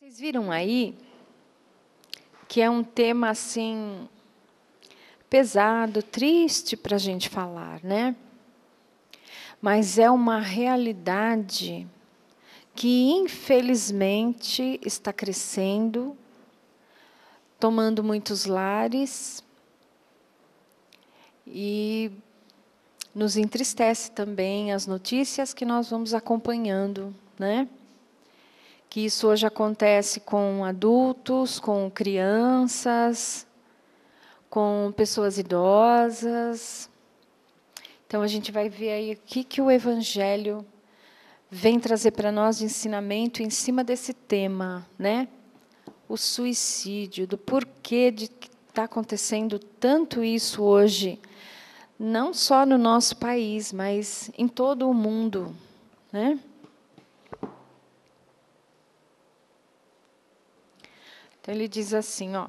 Vocês viram aí que é um tema assim pesado, triste para a gente falar, né? Mas é uma realidade que, infelizmente, está crescendo, tomando muitos lares e nos entristece também as notícias que nós vamos acompanhando, né? Que isso hoje acontece com adultos, com crianças, com pessoas idosas. Então, a gente vai ver aí o que o Evangelho vem trazer para nós de ensinamento em cima desse tema, né? O suicídio, do porquê de que está acontecendo tanto isso hoje, não só no nosso país, mas em todo o mundo, né? Então, ele diz assim, ó,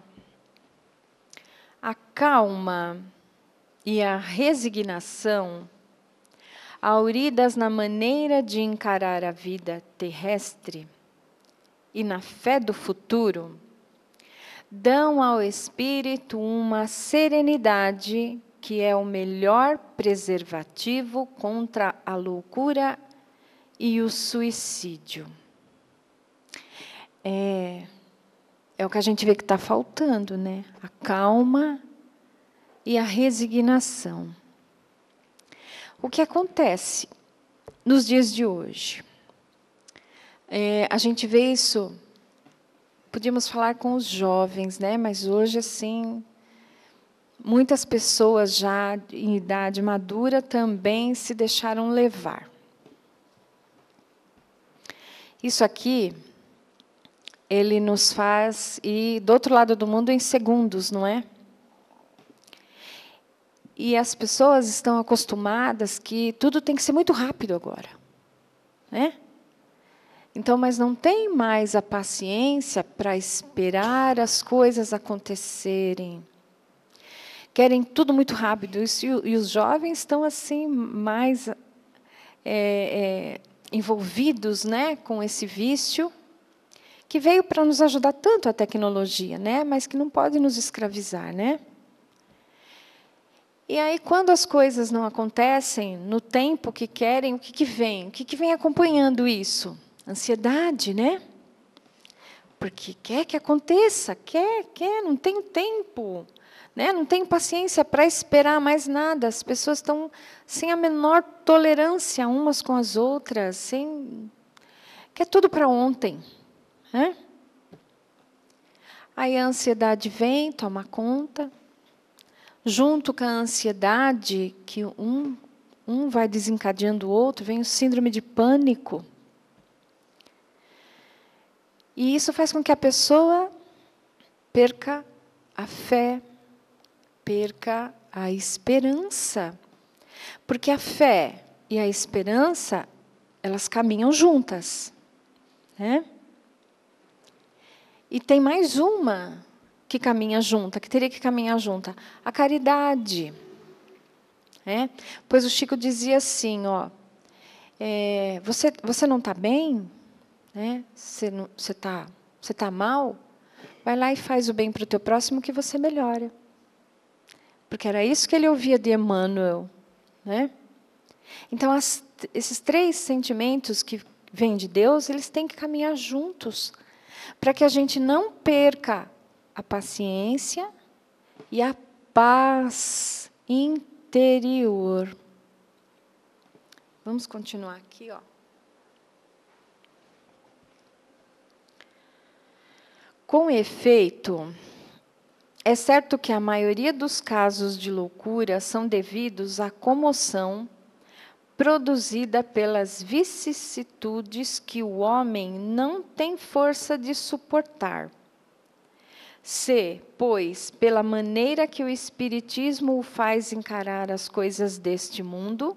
a calma e a resignação, auridas na maneira de encarar a vida terrestre e na fé do futuro, dão ao espírito uma serenidade que é o melhor preservativo contra a loucura e o suicídio. É o que a gente vê que está faltando, né? A calma e a resignação. O que acontece nos dias de hoje? A gente vê isso, podíamos falar com os jovens, né? Mas hoje, assim, muitas pessoas já em idade madura também se deixaram levar. Isso aqui, ele nos faz ir do outro lado do mundo em segundos, não é? E as pessoas estão acostumadas que tudo tem que ser muito rápido agora, né? Então, mas não tem mais a paciência para esperar as coisas acontecerem. Querem tudo muito rápido. E os jovens estão assim mais envolvidos, né, com esse vício que veio para nos ajudar tanto a tecnologia, né, mas que não pode nos escravizar, né? E aí, quando as coisas não acontecem no tempo que querem, o que vem? O que vem acompanhando isso? Ansiedade, né? Porque quer que aconteça, quer, não tem tempo, né? Não tem paciência para esperar mais nada. As pessoas estão sem a menor tolerância umas com as outras, quer tudo para ontem, né? Aí a ansiedade vem, toma conta. Junto com a ansiedade, que um vai desencadeando o outro, vem o síndrome de pânico. E isso faz com que a pessoa perca a fé, perca a esperança. Porque a fé e a esperança, elas caminham juntas, né? E tem mais uma que caminha junta, que teria que caminhar junta, a caridade. Né? Pois o Chico dizia assim, ó, você não está bem? Né? Você tá mal? Vai lá e faz o bem para o teu próximo que você melhora. Porque era isso que ele ouvia de Emmanuel. Né? Então, esses três sentimentos que vêm de Deus, eles têm que caminhar juntos, para que a gente não perca a paciência e a paz interior. Vamos continuar aqui, ó. Com efeito, é certo que a maioria dos casos de loucura são devidos à comoção produzida pelas vicissitudes que o homem não tem força de suportar. Se, pois, pela maneira que o Espiritismo o faz encarar as coisas deste mundo,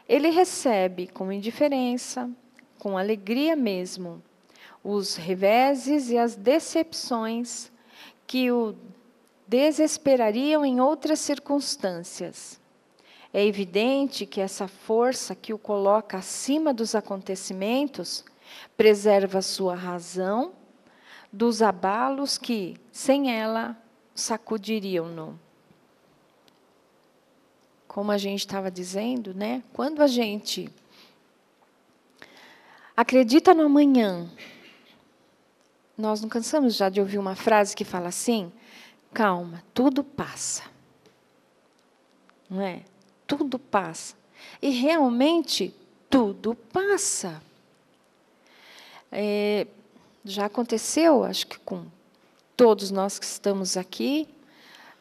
ele recebe com indiferença, com alegria mesmo, os reveses e as decepções que o desesperariam em outras circunstâncias. É evidente que essa força que o coloca acima dos acontecimentos preserva sua razão, dos abalos que, sem ela, sacudiriam-no. Como a gente estava dizendo, né? Quando a gente acredita no amanhã, nós não cansamos já de ouvir uma frase que fala assim: calma, tudo passa. Não é? Tudo passa. E realmente tudo passa. Já aconteceu, acho que com todos nós que estamos aqui,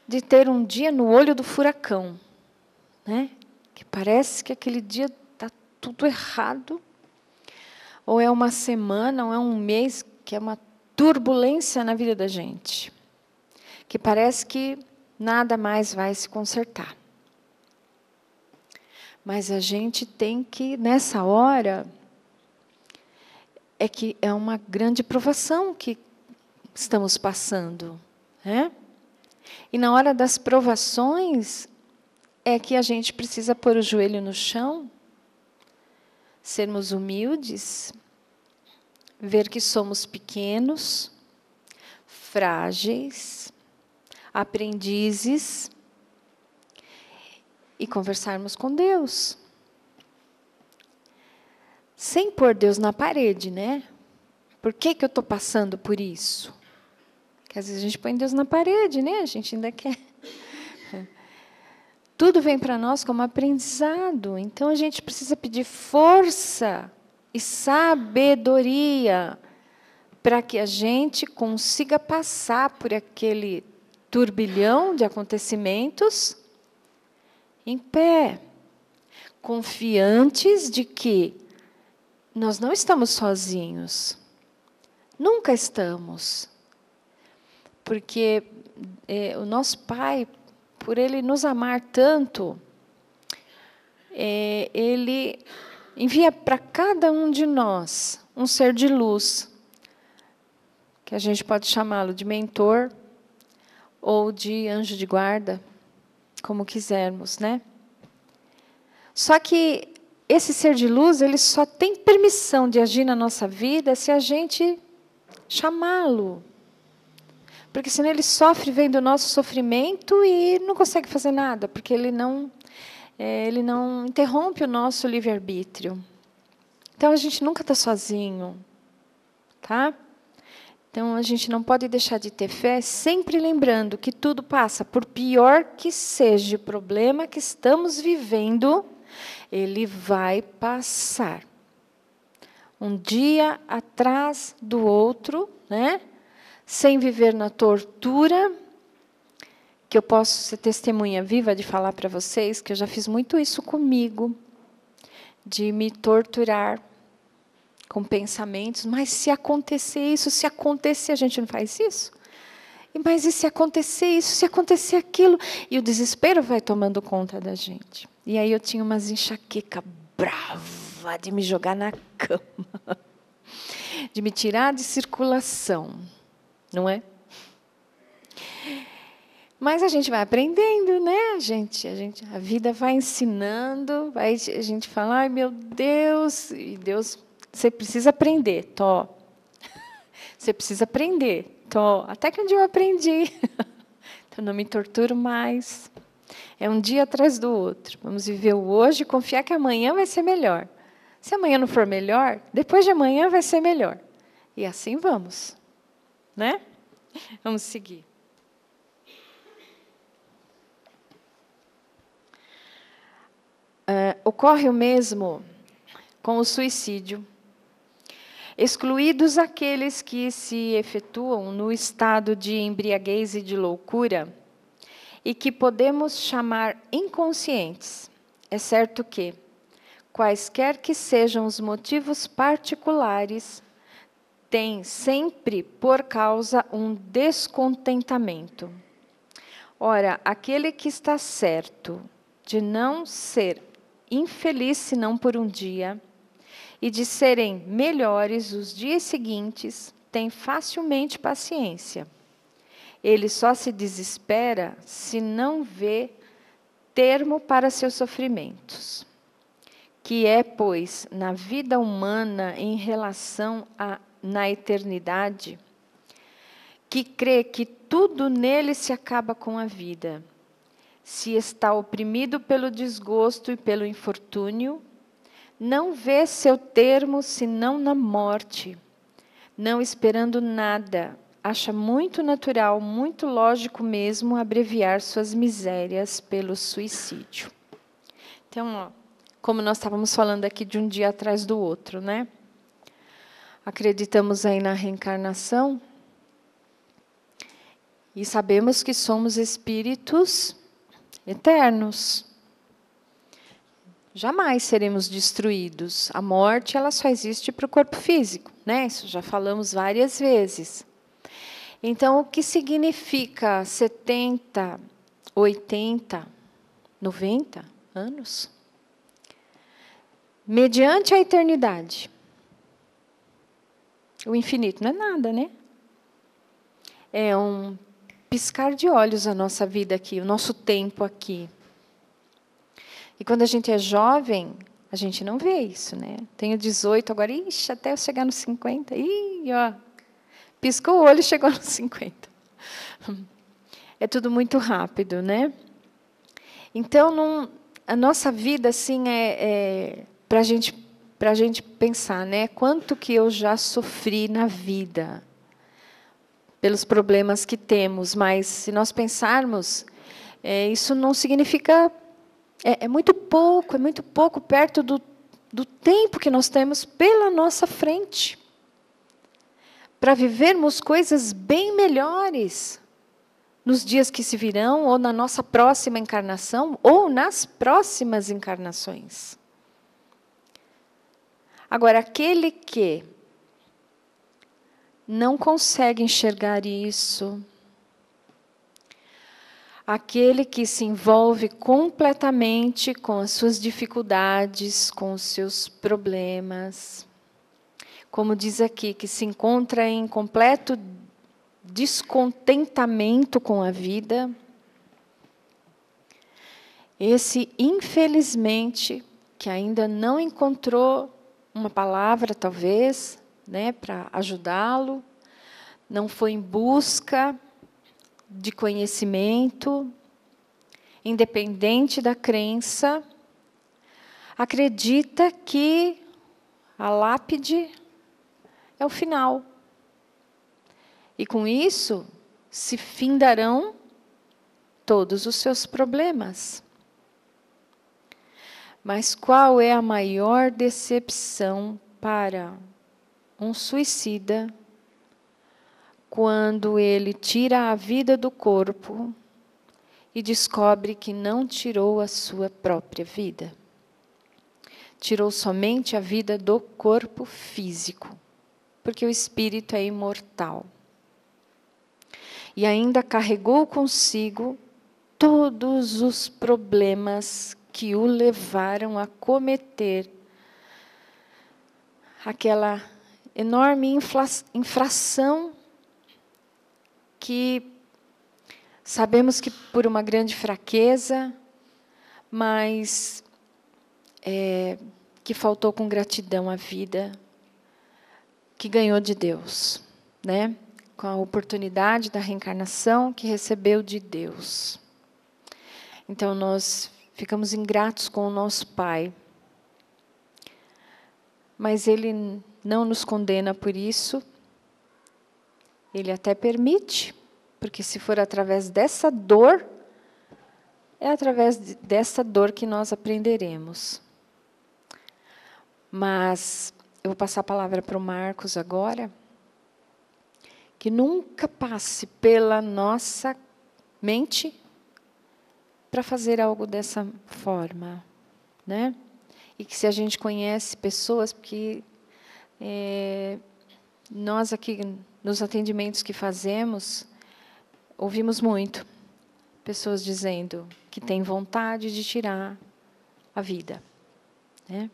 de ter um dia no olho do furacão, né? Que parece que aquele dia está tudo errado, ou é uma semana, ou é um mês, que é uma turbulência na vida da gente, que parece que nada mais vai se consertar. Mas a gente tem que, nessa hora, que é uma grande provação que estamos passando, né? E na hora das provações é que a gente precisa pôr o joelho no chão, sermos humildes, ver que somos pequenos, frágeis, aprendizes, e conversarmos com Deus. Sem pôr Deus na parede, né? Por que eu estou passando por isso? Porque às vezes a gente põe Deus na parede, né? A gente ainda quer. Tudo vem para nós como aprendizado. Então a gente precisa pedir força e sabedoria para que a gente consiga passar por aquele turbilhão de acontecimentos em pé, confiantes de que nós não estamos sozinhos. Nunca estamos. Porque o nosso Pai, por Ele nos amar tanto, Ele envia para cada um de nós um ser de luz, que a gente pode chamá-lo de mentor ou de anjo de guarda, como quisermos, né? Só que esse ser de luz, ele só tem permissão de agir na nossa vida se a gente chamá-lo. Porque senão ele sofre vendo o nosso sofrimento e não consegue fazer nada, porque ele não interrompe o nosso livre-arbítrio. Então, a gente nunca está sozinho. Tá? Então, a gente não pode deixar de ter fé, sempre lembrando que tudo passa, por pior que seja o problema que estamos vivendo, ele vai passar. Um dia atrás do outro, né? Sem viver na tortura, que eu posso ser testemunha viva de falar para vocês, que eu já fiz muito isso comigo, de me torturar com pensamentos, mas se acontecer isso, se acontecer, a gente não faz isso? Mas e se acontecer isso, se acontecer aquilo? E o desespero vai tomando conta da gente. E aí eu tinha umas enxaqueca brava de me jogar na cama, de me tirar de circulação, não é? Mas a gente vai aprendendo, né? A vida vai ensinando, a gente fala, ai meu Deus, e Deus, você precisa aprender, Tó. Você precisa aprender, Tó. Até que um dia eu aprendi. Então, não me torturo mais. É um dia atrás do outro. Vamos viver o hoje e confiar que amanhã vai ser melhor. Se amanhã não for melhor, depois de amanhã vai ser melhor. E assim vamos. Né? Vamos seguir. Ocorre o mesmo com o suicídio. Excluídos aqueles que se efetuam no estado de embriaguez e de loucura, e que podemos chamar inconscientes. É certo que, quaisquer que sejam os motivos particulares, tem sempre por causa um descontentamento. Ora, aquele que está certo de não ser infeliz senão por um dia, e de serem melhores os dias seguintes, tem facilmente paciência. Ele só se desespera se não vê termo para seus sofrimentos, que é, pois, na vida humana em relação na eternidade, que crê que tudo nele se acaba com a vida. Se está oprimido pelo desgosto e pelo infortúnio, não vê seu termo senão na morte. Não esperando nada, acha muito natural, muito lógico mesmo, abreviar suas misérias pelo suicídio. Então, ó, como nós estávamos falando aqui de um dia atrás do outro, né? Acreditamos aí na reencarnação e sabemos que somos espíritos eternos. Jamais seremos destruídos. A morte, ela só existe para o corpo físico, né? Isso já falamos várias vezes. Então, o que significa 70, 80, 90 anos? Mediante a eternidade. O infinito não é nada, né? É um piscar de olhos a nossa vida aqui, o nosso tempo aqui. E quando a gente é jovem, a gente não vê isso, né? Tenho 18, agora, ixi, até eu chegar nos 50, ó, piscou o olho e chegou nos 50. É tudo muito rápido, né? Então, a nossa vida, assim, para a gente pensar, né? Quanto que eu já sofri na vida pelos problemas que temos, mas se nós pensarmos, isso não significa... É muito pouco perto do tempo que nós temos pela nossa frente, para vivermos coisas bem melhores nos dias que se virão, ou na nossa próxima encarnação, ou nas próximas encarnações. Agora, aquele que não consegue enxergar isso, aquele que se envolve completamente com as suas dificuldades, com os seus problemas, como diz aqui, que se encontra em completo descontentamento com a vida, esse, infelizmente, que ainda não encontrou uma palavra, talvez, né, para ajudá-lo, não foi em busca de conhecimento, independente da crença, acredita que a lápide é o final. E com isso se findarão todos os seus problemas. Mas qual é a maior decepção para um suicida quando ele tira a vida do corpo e descobre que não tirou a sua própria vida? Tirou somente a vida do corpo físico, porque o espírito é imortal. E ainda carregou consigo todos os problemas que o levaram a cometer aquela enorme infração que sabemos que por uma grande fraqueza, mas que faltou com gratidão à vida, que ganhou de Deus, né? Com a oportunidade da reencarnação que recebeu de Deus. Então, nós ficamos ingratos com o nosso Pai. Mas Ele não nos condena por isso. Ele até permite, porque se for através dessa dor, é através dessa dor que nós aprenderemos. Mas eu vou passar a palavra para o Marcos agora. Que nunca passe pela nossa mente para fazer algo dessa forma, né? E que se a gente conhece pessoas, porque nós aqui nos atendimentos que fazemos, ouvimos muito pessoas dizendo que têm vontade de tirar a vida, né?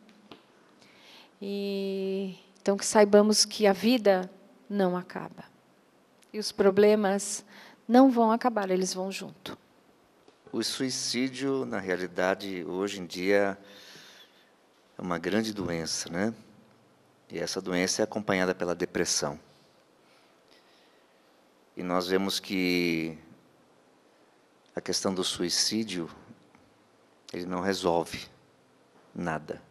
Então que saibamos que a vida não acaba. E os problemas não vão acabar, eles vão junto. O suicídio, na realidade, hoje em dia, é uma grande doença, né? E essa doença é acompanhada pela depressão. E nós vemos que a questão do suicídio, ele não resolve nada.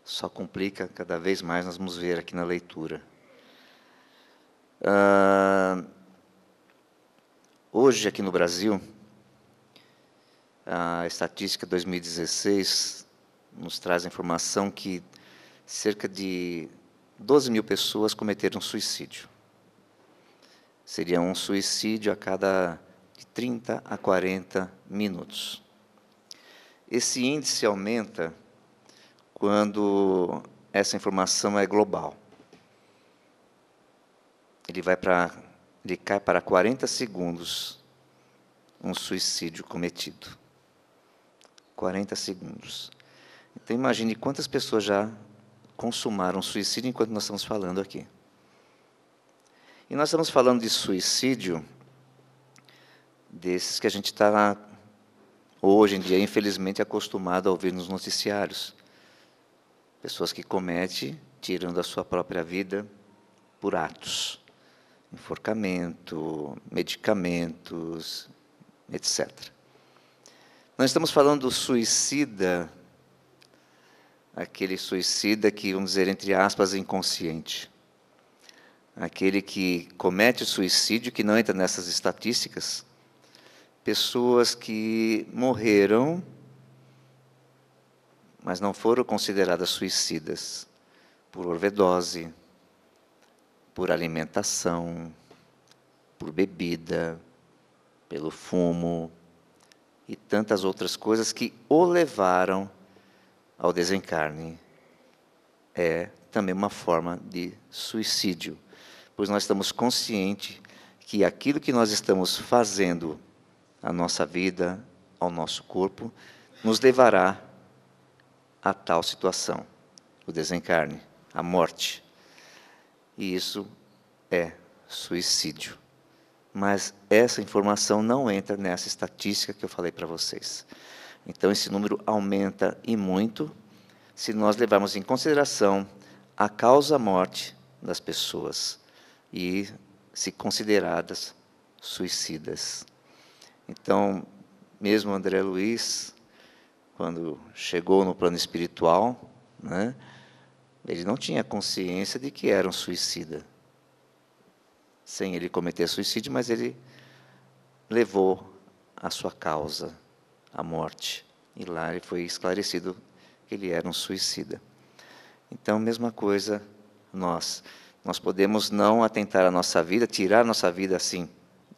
Só complica cada vez mais, nós vamos ver aqui na leitura. Hoje, aqui no Brasil, a estatística 2016 nos traz a informação que cerca de 12 mil pessoas cometeram suicídio. Seria um suicídio a cada de 30 a 40 minutos. Esse índice aumenta quando essa informação é global. Ele cai para 40 segundos um suicídio cometido. 40 segundos. Então, imagine quantas pessoas já consumaram suicídio enquanto nós estamos falando aqui. E nós estamos falando de suicídio desses que a gente está, hoje em dia, infelizmente, acostumado a ouvir nos noticiários. Pessoas que cometem, tirando a sua própria vida por atos. Enforcamento, medicamentos, etc. Nós estamos falando do suicida, aquele suicida que, vamos dizer, entre aspas, inconsciente. Aquele que comete o suicídio, que não entra nessas estatísticas, pessoas que morreram, mas não foram consideradas suicidas por overdose, por alimentação, por bebida, pelo fumo e tantas outras coisas que o levaram ao desencarne. É também uma forma de suicídio, pois nós estamos conscientes que aquilo que nós estamos fazendo à nossa vida, ao nosso corpo, nos levará a tal situação, o desencarne, a morte. E isso é suicídio. Mas essa informação não entra nessa estatística que eu falei para vocês. Então, esse número aumenta e muito se nós levarmos em consideração a causa-morte das pessoas e se consideradas suicidas. Então, mesmo André Luiz, quando chegou no plano espiritual, né, ele não tinha consciência de que era um suicida. Sem ele cometer suicídio, mas ele levou a sua causa, a morte. E lá ele foi esclarecido que ele era um suicida. Então, mesma coisa, nós podemos não atentar à nossa vida, tirar a nossa vida assim,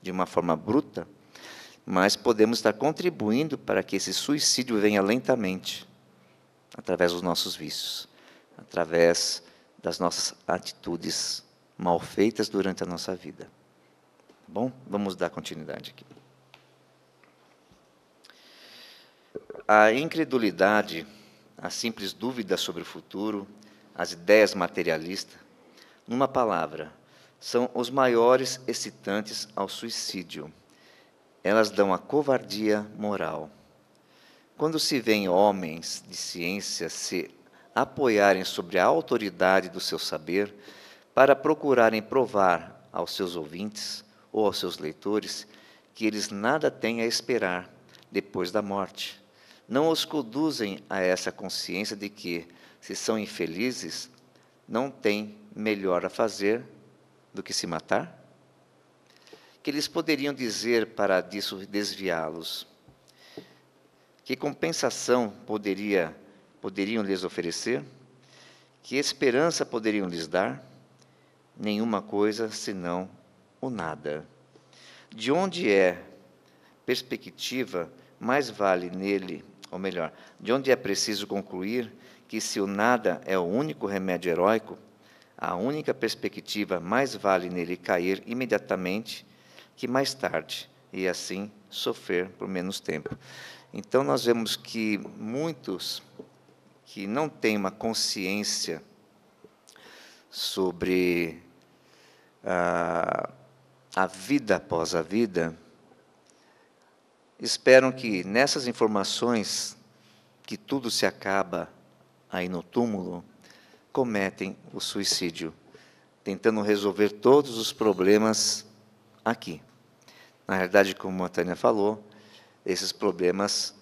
de uma forma bruta, mas podemos estar contribuindo para que esse suicídio venha lentamente, através dos nossos vícios, através das nossas atitudes mal feitas durante a nossa vida. Bom, vamos dar continuidade aqui. A incredulidade, a simples dúvida sobre o futuro, as ideias materialistas, numa palavra, são os maiores excitantes ao suicídio. Elas dão a covardia moral. Quando se vêem homens de ciência se apoiarem sobre a autoridade do seu saber para procurarem provar aos seus ouvintes ou aos seus leitores que eles nada têm a esperar depois da morte, não os conduzem a essa consciência de que, se são infelizes, não têm melhor a fazer do que se matar? Que eles poderiam dizer para disso desviá-los? Que compensação poderiam lhes oferecer? Que esperança poderiam lhes dar? Nenhuma coisa senão o nada. De onde é perspectiva, mais vale nele, ou melhor, de onde é preciso concluir que, se o nada é o único remédio heróico, a única perspectiva, mais vale nele cair imediatamente que mais tarde, e assim sofrer por menos tempo. Então, nós vemos que muitos que não têm uma consciência sobre a vida após a vida, esperam que nessas informações, que tudo se acaba aí no túmulo, cometem o suicídio, tentando resolver todos os problemas aqui. Na realidade, como a Tânia falou, esses problemas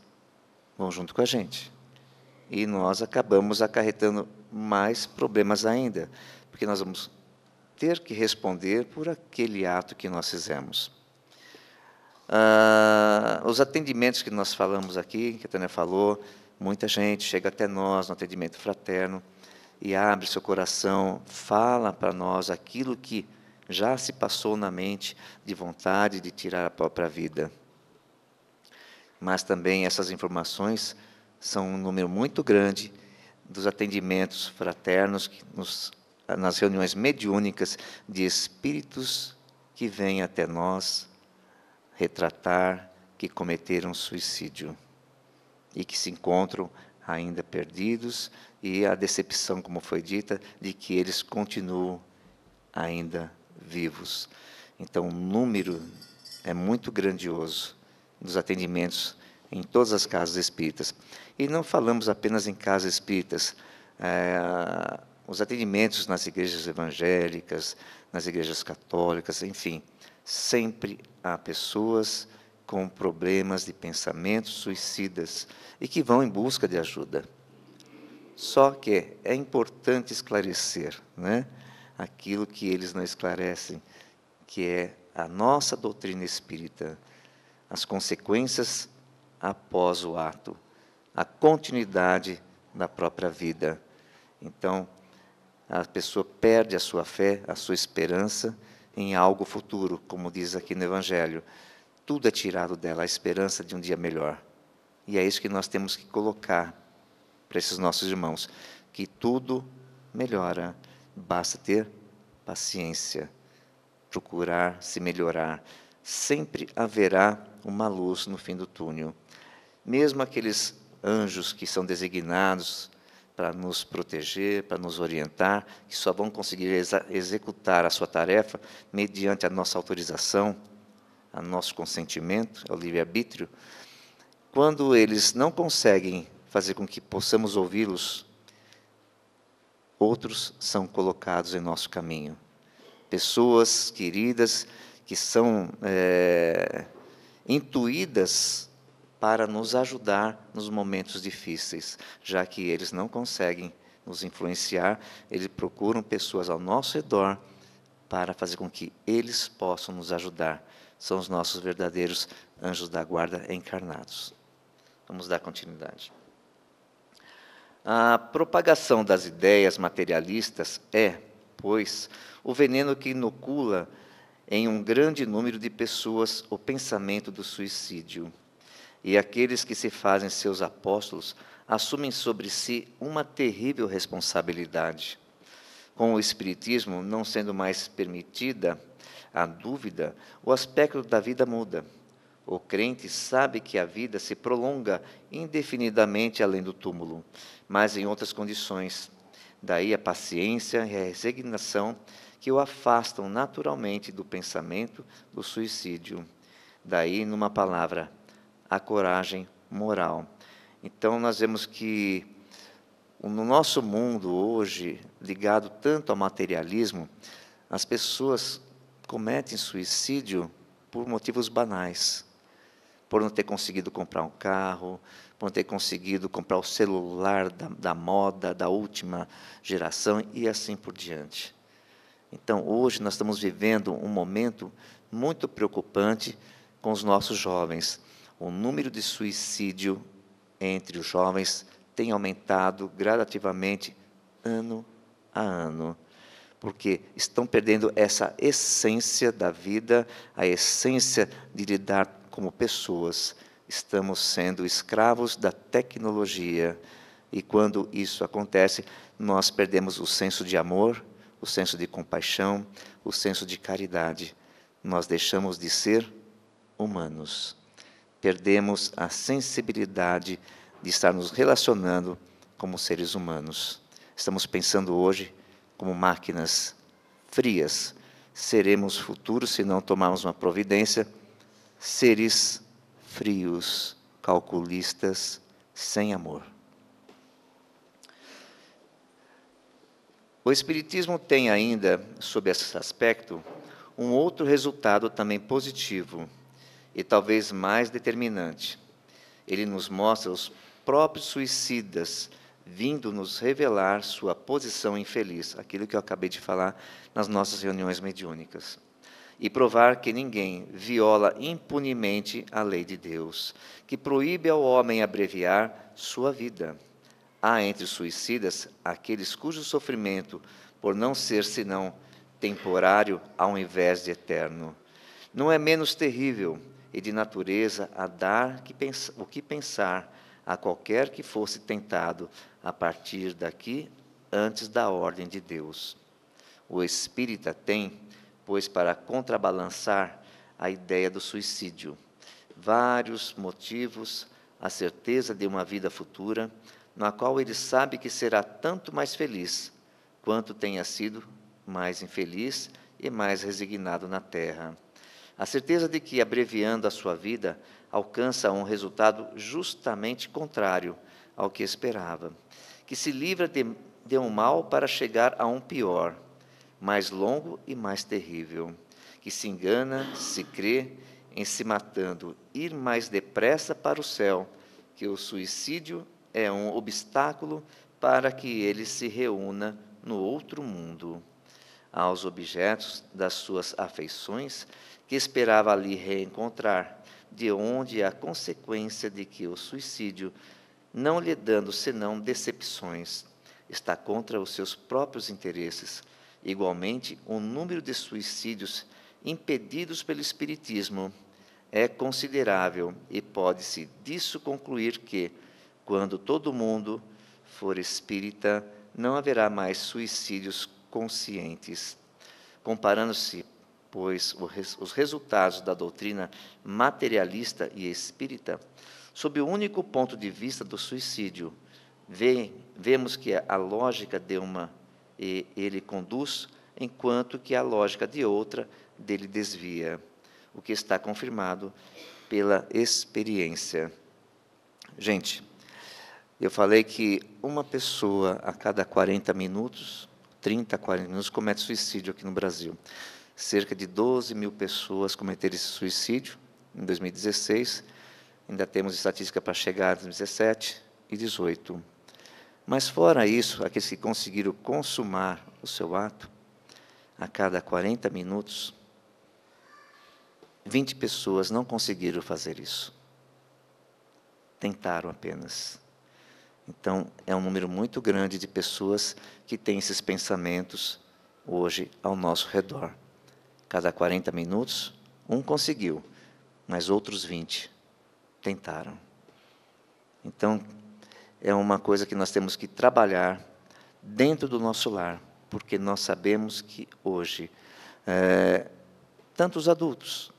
vão junto com a gente. E nós acabamos acarretando mais problemas ainda, porque nós vamos ter que responder por aquele ato que nós fizemos. Os atendimentos que nós falamos aqui, que a Tânia falou, muita gente chega até nós no atendimento fraterno e abre seu coração, fala para nós aquilo que já se passou na mente de vontade de tirar a própria vida. Mas também essas informações são um número muito grande dos atendimentos fraternos nas reuniões mediúnicas de espíritos que vêm até nós retratar que cometeram suicídio e que se encontram ainda perdidos, e a decepção, como foi dita, de que eles continuam ainda vivos. Então, o número é muito grandioso dos atendimentos em todas as casas espíritas. E não falamos apenas em casas espíritas. Os atendimentos nas igrejas evangélicas, nas igrejas católicas, enfim, sempre há pessoas com problemas de pensamentos suicidas e que vão em busca de ajuda. Só que é importante esclarecer, né, aquilo que eles não esclarecem, que é a nossa doutrina espírita, as consequências após o ato, a continuidade da própria vida. Então, a pessoa perde a sua fé, a sua esperança em algo futuro, como diz aqui no Evangelho. Tudo é tirado dela, a esperança de um dia melhor. E é isso que nós temos que colocar para esses nossos irmãos, que tudo melhora, basta ter paciência, procurar se melhorar. Sempre haverá uma luz no fim do túnel. Mesmo aqueles anjos que são designados para nos proteger, para nos orientar, que só vão conseguir executar a sua tarefa mediante a nossa autorização, a nosso consentimento, ao livre-arbítrio, quando eles não conseguem fazer com que possamos ouvi-los, outros são colocados em nosso caminho. Pessoas queridas que são intuídas para nos ajudar nos momentos difíceis, já que eles não conseguem nos influenciar, eles procuram pessoas ao nosso redor para fazer com que eles possam nos ajudar. São os nossos verdadeiros anjos da guarda encarnados. Vamos dar continuidade. A propagação das ideias materialistas é, pois, o veneno que inocula em um grande número de pessoas o pensamento do suicídio. E aqueles que se fazem seus apóstolos assumem sobre si uma terrível responsabilidade. Com o Espiritismo não sendo mais permitida a dúvida, o aspecto da vida muda. O crente sabe que a vida se prolonga indefinidamente além do túmulo, mas em outras condições. Daí a paciência e a resignação que o afastam naturalmente do pensamento do suicídio. Daí, numa palavra, a coragem moral. Então, nós vemos que no nosso mundo hoje, ligado tanto ao materialismo, as pessoas cometem suicídio por motivos banais. Por não ter conseguido comprar um carro, por não ter conseguido comprar o celular da moda, da última geração, e assim por diante. Então, hoje nós estamos vivendo um momento muito preocupante com os nossos jovens. O número de suicídio entre os jovens tem aumentado gradativamente, ano a ano, porque estão perdendo essa essência da vida, a essência de lidar como pessoas. Estamos sendo escravos da tecnologia, e quando isso acontece, nós perdemos o senso de amor, o senso de compaixão, o senso de caridade. Nós deixamos de ser humanos. Perdemos a sensibilidade de estar nos relacionando como seres humanos. Estamos pensando hoje como máquinas frias. Seremos futuros, se não tomarmos uma providência, seres frios, calculistas, sem amor. O Espiritismo tem ainda, sob esse aspecto, um outro resultado também positivo e talvez mais determinante. Ele nos mostra os próprios suicidas vindo nos revelar sua posição infeliz, aquilo que eu acabei de falar nas nossas reuniões mediúnicas, e provar que ninguém viola impunemente a lei de Deus, que proíbe ao homem abreviar sua vida. Há entre os suicidas aqueles cujo sofrimento, por não ser senão temporário ao invés de eterno, não é menos terrível e de natureza a dar o que pensar a qualquer que fosse tentado a partir daqui antes da ordem de Deus. O espírita tem, pois, para contrabalançar a ideia do suicídio, vários motivos, a certeza de uma vida futura, na qual ele sabe que será tanto mais feliz, quanto tenha sido mais infeliz e mais resignado na terra. A certeza de que, abreviando a sua vida, alcança um resultado justamente contrário ao que esperava, que se livra de um mal para chegar a um pior, mais longo e mais terrível, que se engana, se crê em se matando, ir mais depressa para o céu, que o suicídio é um obstáculo para que ele se reúna no outro mundo. Aos objetos das suas afeições, que esperava ali reencontrar, de onde a consequência de que o suicídio, não lhe dando senão decepções, está contra os seus próprios interesses. Igualmente, o número de suicídios impedidos pelo Espiritismo é considerável e pode-se disso concluir que, quando todo mundo for espírita, não haverá mais suicídios conscientes. Comparando-se, pois, os resultados da doutrina materialista e espírita, sob o único ponto de vista do suicídio, vemos que a lógica de uma ele conduz, enquanto que a lógica de outra dele desvia, o que está confirmado pela experiência. Gente, eu falei que uma pessoa a cada 40 minutos, 30, 40 minutos, comete suicídio aqui no Brasil. Cerca de 12 mil pessoas cometeram esse suicídio em 2016. Ainda temos estatística para chegar em 2017 e 2018. Mas, fora isso, aqueles que conseguiram consumar o seu ato, a cada 40 minutos, 20 pessoas não conseguiram fazer isso. Tentaram apenas. Então, é um número muito grande de pessoas que têm esses pensamentos hoje ao nosso redor. Cada 40 minutos, um conseguiu, mas outros 20 tentaram. Então, é uma coisa que nós temos que trabalhar dentro do nosso lar, porque nós sabemos que hoje, tanto os adultos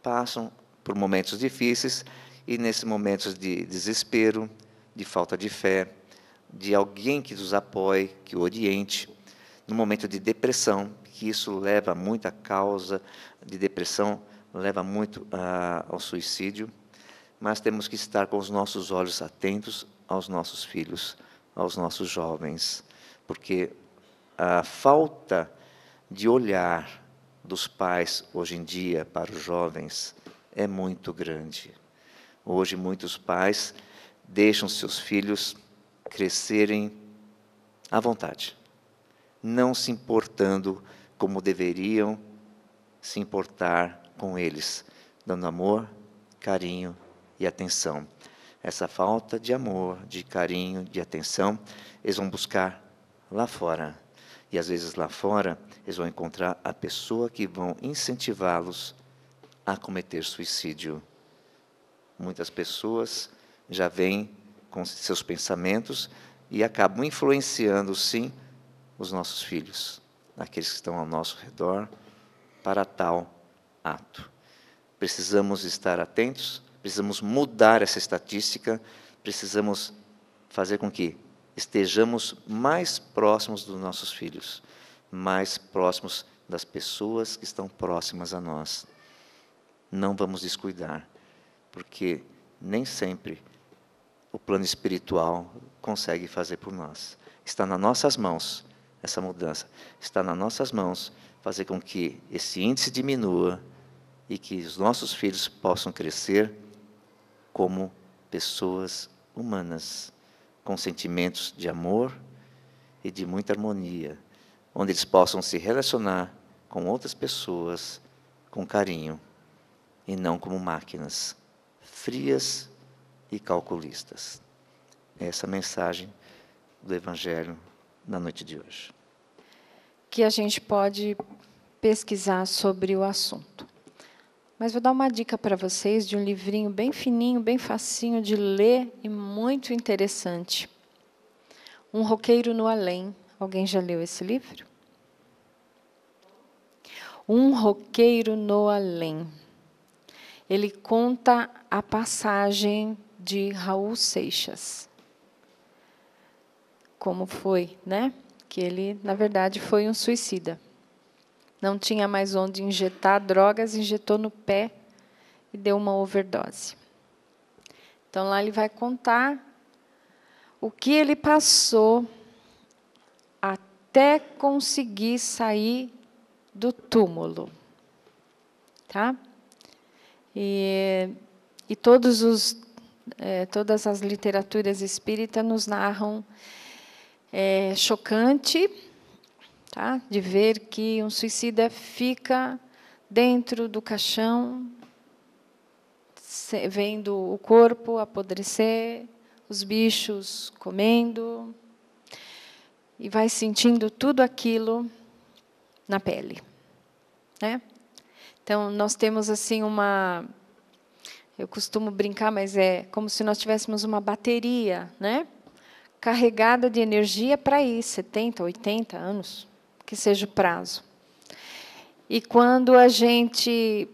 passam por momentos difíceis, e nesses momentos de desespero, de falta de fé, de alguém que os apoie, que o oriente, no momento de depressão, que isso leva muito à causa de depressão, leva muito ao suicídio, mas temos que estar com os nossos olhos atentos aos nossos filhos, aos nossos jovens, porque a falta de olhar dos pais hoje em dia para os jovens é muito grande. Hoje muitos pais deixam seus filhos crescerem à vontade, não se importando como deveriam se importar com eles, dando amor, carinho e atenção. Essa falta de amor, de carinho, de atenção, eles vão buscar lá fora. E às vezes lá fora, eles vão encontrar a pessoa que vão incentivá-los a cometer suicídio. Muitas pessoas já vêm com seus pensamentos e acabam influenciando, sim, os nossos filhos, aqueles que estão ao nosso redor, para tal ato. Precisamos estar atentos, precisamos mudar essa estatística, precisamos fazer com que estejamos mais próximos dos nossos filhos, mais próximos das pessoas que estão próximas a nós. Não vamos descuidar, porque nem sempre o plano espiritual consegue fazer por nós. Está nas nossas mãos essa mudança. Está nas nossas mãos fazer com que esse índice diminua e que os nossos filhos possam crescer como pessoas humanas, com sentimentos de amor e de muita harmonia, onde eles possam se relacionar com outras pessoas com carinho, e não como máquinas frias e calculistas. Essa é a mensagem do Evangelho na noite de hoje. Que a gente pode pesquisar sobre o assunto. Mas vou dar uma dica para vocês de um livrinho bem fininho, bem facinho de ler e muito interessante. Um Roqueiro no Além. Alguém já leu esse livro? Um Roqueiro no Além. Ele conta a passagem de Raul Seixas. Como foi, né? Que ele, na verdade, foi um suicida. Não tinha mais onde injetar drogas, injetou no pé e deu uma overdose. Então, lá ele vai contar o que ele passou até conseguir sair do túmulo. Tá? E todas as literaturas espíritas nos narram chocante, tá? De ver que um suicida fica dentro do caixão, vendo o corpo apodrecer, os bichos comendo, e vai sentindo tudo aquilo na pele, né? Então, nós temos assim eu costumo brincar, mas é como se nós tivéssemos uma bateria, né? Carregada de energia para ir 70, 80 anos, que seja o prazo. E quando a gente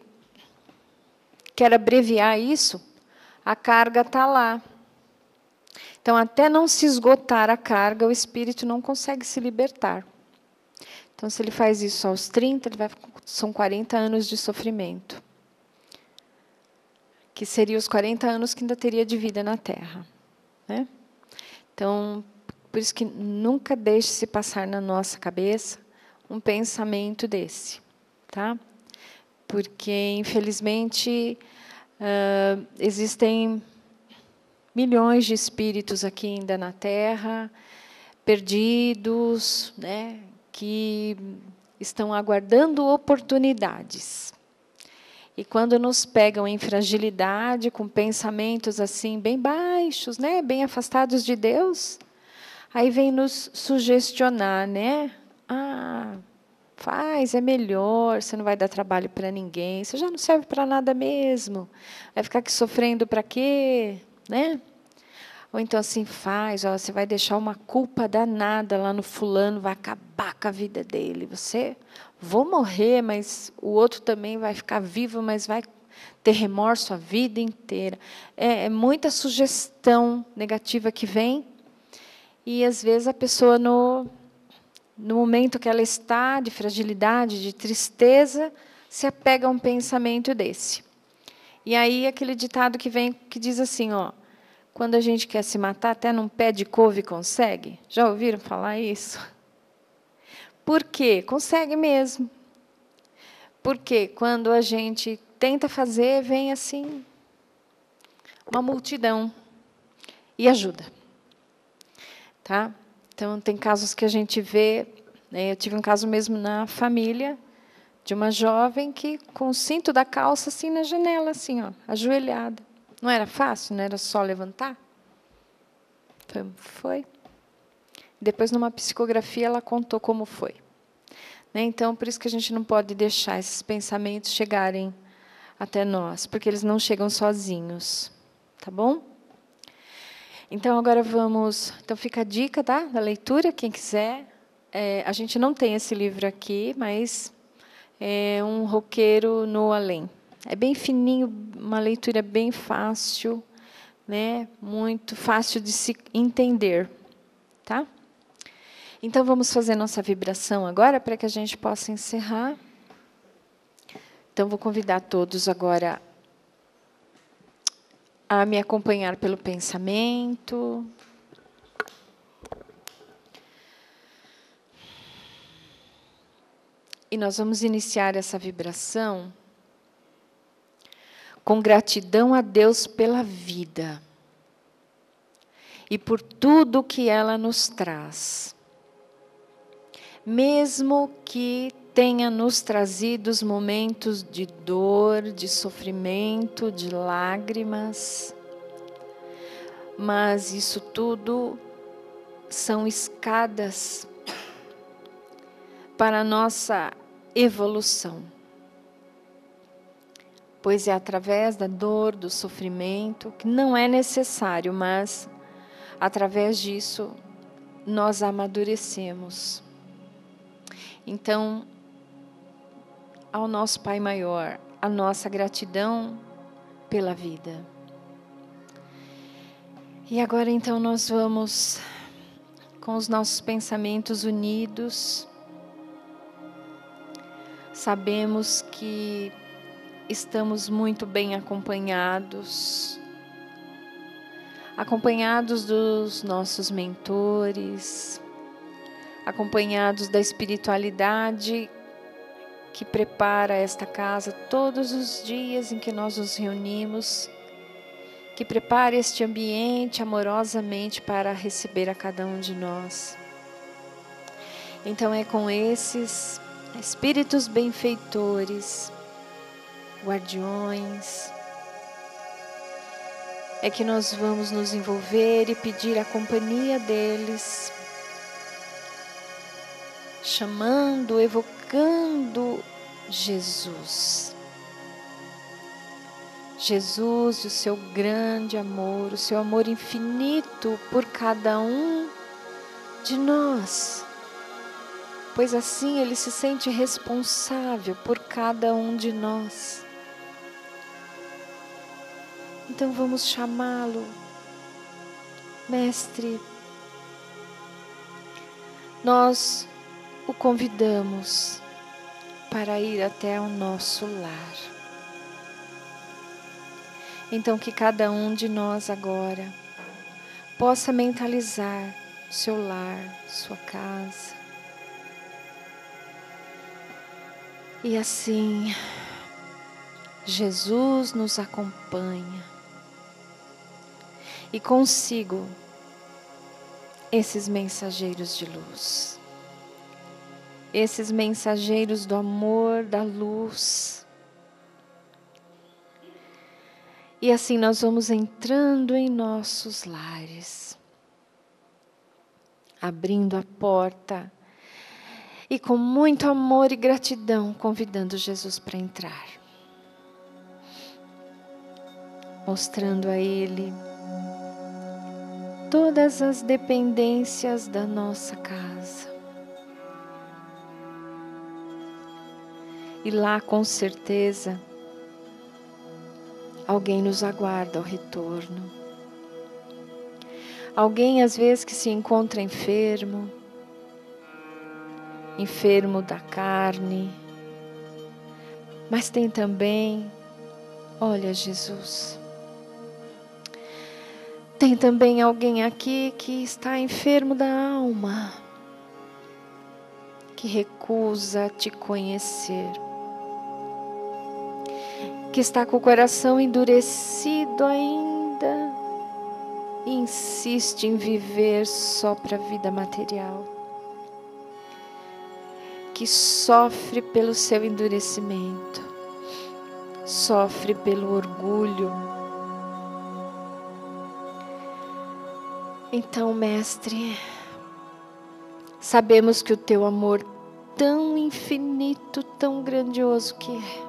quer abreviar isso, a carga está lá. Então, até não se esgotar a carga, o espírito não consegue se libertar. Então, se ele faz isso aos 30, são 40 anos de sofrimento. Que seriam os 40 anos que ainda teria de vida na Terra, né? Então, por isso que nunca deixe se passar na nossa cabeça um pensamento desse, tá? Porque, infelizmente, existem milhões de espíritos aqui ainda na Terra, perdidos, né? Que estão aguardando oportunidades. E quando nos pegam em fragilidade, com pensamentos assim bem baixos, né, bem afastados de Deus, aí vem nos sugestionar, né? Ah, faz, é melhor, você não vai dar trabalho para ninguém, você já não serve para nada mesmo. Vai ficar aqui sofrendo para quê, né? Ou então assim, faz, ó, você vai deixar uma culpa danada lá no fulano, vai acabar com a vida dele. Vou morrer, mas o outro também vai ficar vivo, mas vai ter remorso a vida inteira. É muita sugestão negativa que vem, e às vezes a pessoa, no momento que ela está de fragilidade, de tristeza, se apega a um pensamento desse. E aí aquele ditado que vem, que diz assim, ó, quando a gente quer se matar, até num pé de couve consegue. Já ouviram falar isso? Por quê? Consegue mesmo. Porque quando a gente tenta fazer, vem assim uma multidão e ajuda. Tá? Então, tem casos que a gente vê, né, eu tive um caso mesmo na família, de uma jovem que, com o cinto da calça, assim, na janela, assim, ó, ajoelhada. Não era fácil, não era só levantar? Foi. Depois, numa psicografia, ela contou como foi. Né? Então, por isso que a gente não pode deixar esses pensamentos chegarem até nós, porque eles não chegam sozinhos. Tá bom? Então, agora vamos... Então, fica a dica, tá? Da leitura, quem quiser. A gente não tem esse livro aqui, mas é Um Roqueiro no Além. É bem fininho, uma leitura bem fácil, né? Muito fácil de se entender. Tá? Então, vamos fazer nossa vibração agora, para que a gente possa encerrar. Então, vou convidar todos agora a me acompanhar pelo pensamento. E nós vamos iniciar essa vibração com gratidão a Deus pela vida e por tudo que ela nos traz. Mesmo que tenha nos trazido os momentos de dor, de sofrimento, de lágrimas, mas isso tudo são escadas para a nossa evolução. Pois é através da dor, do sofrimento, que não é necessário, mas através disso nós amadurecemos. Então, ao nosso Pai Maior, a nossa gratidão pela vida. E agora então nós vamos com os nossos pensamentos unidos. Sabemos que estamos muito bem acompanhados dos nossos mentores, acompanhados da espiritualidade que prepara esta casa todos os dias em que nós nos reunimos, que prepara este ambiente amorosamente para receber a cada um de nós. Então é com esses espíritos benfeitores, guardiões, é que nós vamos nos envolver e pedir a companhia deles, chamando, evocando Jesus. Jesus e o seu grande amor, o seu amor infinito por cada um de nós. Pois assim Ele se sente responsável por cada um de nós. Então vamos chamá-lo, Mestre. Nós o convidamos para ir até o nosso lar. Então que cada um de nós agora possa mentalizar o seu lar, sua casa. E assim, Jesus nos acompanha. E consigo esses mensageiros de luz. Esses mensageiros do amor, da luz. E assim nós vamos entrando em nossos lares, abrindo a porta e com muito amor e gratidão convidando Jesus para entrar, mostrando a Ele todas as dependências da nossa casa. E lá com certeza alguém nos aguarda ao retorno. Alguém às vezes que se encontra enfermo da carne, mas tem também, olha Jesus, tem também alguém aqui que está enfermo da alma, que recusa te conhecer, que está com o coração endurecido ainda e insiste em viver só para a vida material, que sofre pelo seu endurecimento, sofre pelo orgulho. Então, Mestre, sabemos que o teu amor tão infinito, tão grandioso que é,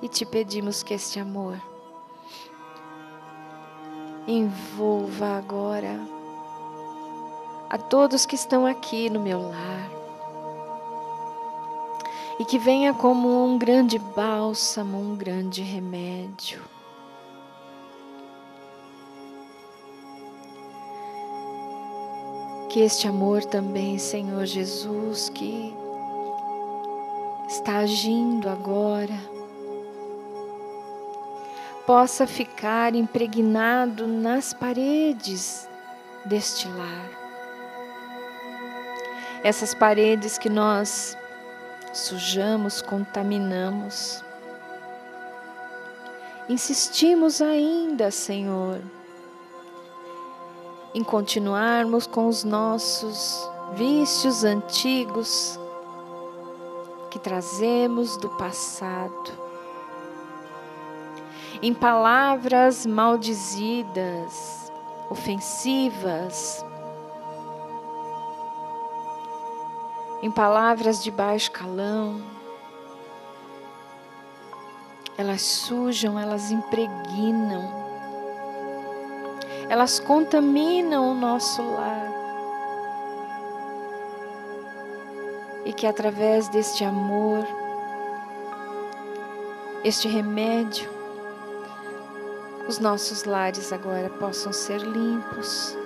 e te pedimos que este amor envolva agora a todos que estão aqui no meu lar e que venha como um grande bálsamo, um grande remédio. Que este amor também, Senhor Jesus, que está agindo agora, possa ficar impregnado nas paredes deste lar. Essas paredes que nós sujamos, contaminamos. Insistimos ainda, Senhor, em continuarmos com os nossos vícios antigos que trazemos do passado, em palavras maldizidas, ofensivas, em palavras de baixo calão. Elas sujam, elas impregnam, elas contaminam o nosso lar. E que através deste amor, este remédio, os nossos lares agora possam ser limpos.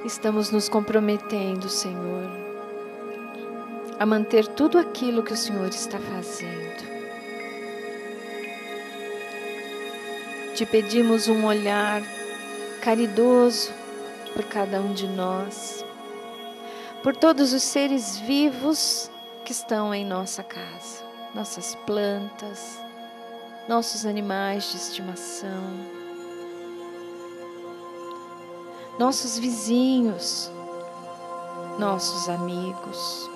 Estamos nos comprometendo, Senhor, a manter tudo aquilo que o Senhor está fazendo. Te pedimos um olhar caridoso por cada um de nós, por todos os seres vivos que estão em nossa casa, nossas plantas, nossos animais de estimação, nossos vizinhos, nossos amigos,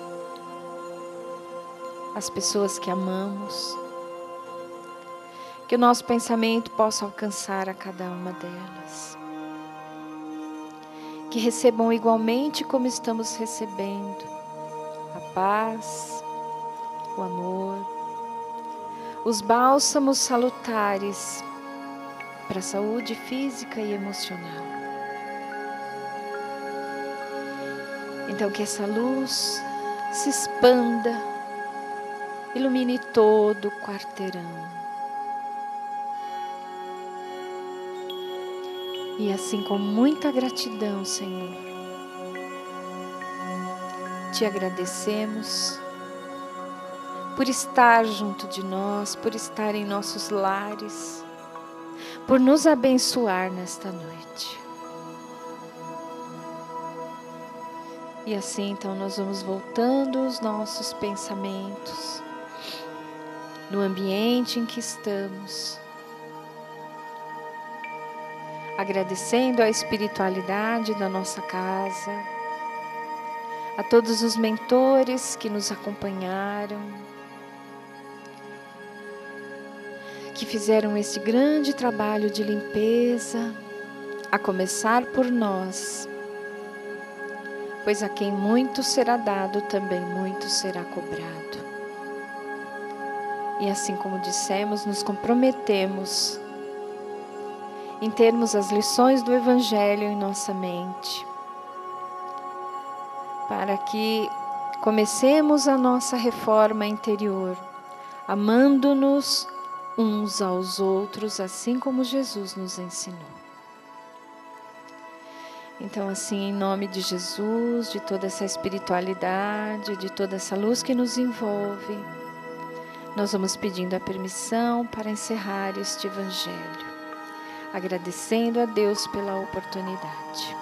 as pessoas que amamos. Que o nosso pensamento possa alcançar a cada uma delas. Que recebam igualmente como estamos recebendo a paz, o amor, os bálsamos salutares para a saúde física e emocional. Então que essa luz se expanda, ilumine todo o quarteirão. E assim, com muita gratidão, Senhor, te agradecemos por estar junto de nós, por estar em nossos lares, por nos abençoar nesta noite. E assim, então, nós vamos voltando os nossos pensamentos no ambiente em que estamos, agradecendo a espiritualidade da nossa casa, a todos os mentores que nos acompanharam, que fizeram esse grande trabalho de limpeza, a começar por nós, pois a quem muito será dado, também muito será cobrado. E assim como dissemos, nos comprometemos em termos as lições do Evangelho em nossa mente, para que comecemos a nossa reforma interior, amando-nos uns aos outros, assim como Jesus nos ensinou. Então, assim, em nome de Jesus, de toda essa espiritualidade, de toda essa luz que nos envolve, nós vamos pedindo a permissão para encerrar este Evangelho, agradecendo a Deus pela oportunidade.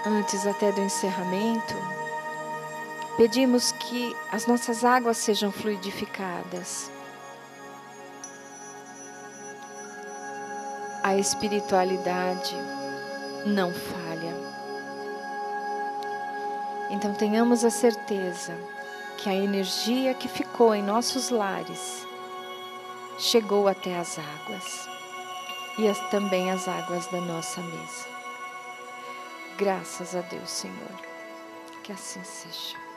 Antes até do encerramento, pedimos que as nossas águas sejam fluidificadas. A espiritualidade não falha. Então tenhamos a certeza que a energia que ficou em nossos lares chegou até as águas e também as águas da nossa mesa. Graças a Deus, Senhor, que assim seja.